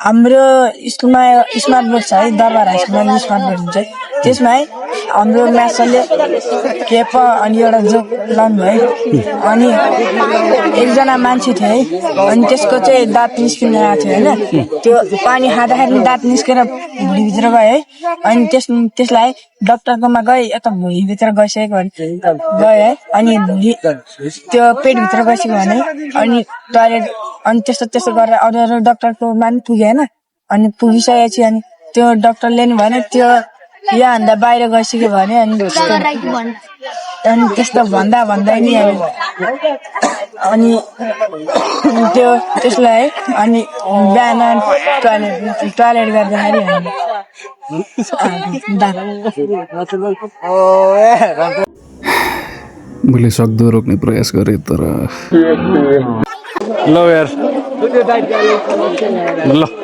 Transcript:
हाम्रो स्कुलमा smart board छ है दरबार हाई स्कुलमा स्मार्ट बोर्ड हुन्छ है त्यसमा है हाम्रो मास्टरले केप अनि एउटा जोक लाउनु भयो अनि एकजना मान्छे थियो है अनि त्यसको चाहिँ दाँत निस्किन आएको थियो होइन त्यो पानी खाँदाखेरि दाँत निस्केर भुँडीभित्र गयो है अनि त्यसलाई डाक्टरकोमा गए यता भुँडीभित्र गइसकेको गयो है अनि त्यो पेटभित्र गइसक्यो भने अनि टोयलेट अनि त्यस्तो गरेर अरू डाक्टरकोमा पनि पुग्यो होइन अनि पुगिसकेपछि अनि त्यो डाक्टरले नि भने त्यो यहाँभन्दा बाहिर गइसक्यो भने अनि त्यस्तो भन्दा नि अनि त्यसलाई है अनि बिहान टोयलेट गर्दाखेरि मैले सक्दो रोक्ने प्रयास गरेँ तर ल यार ल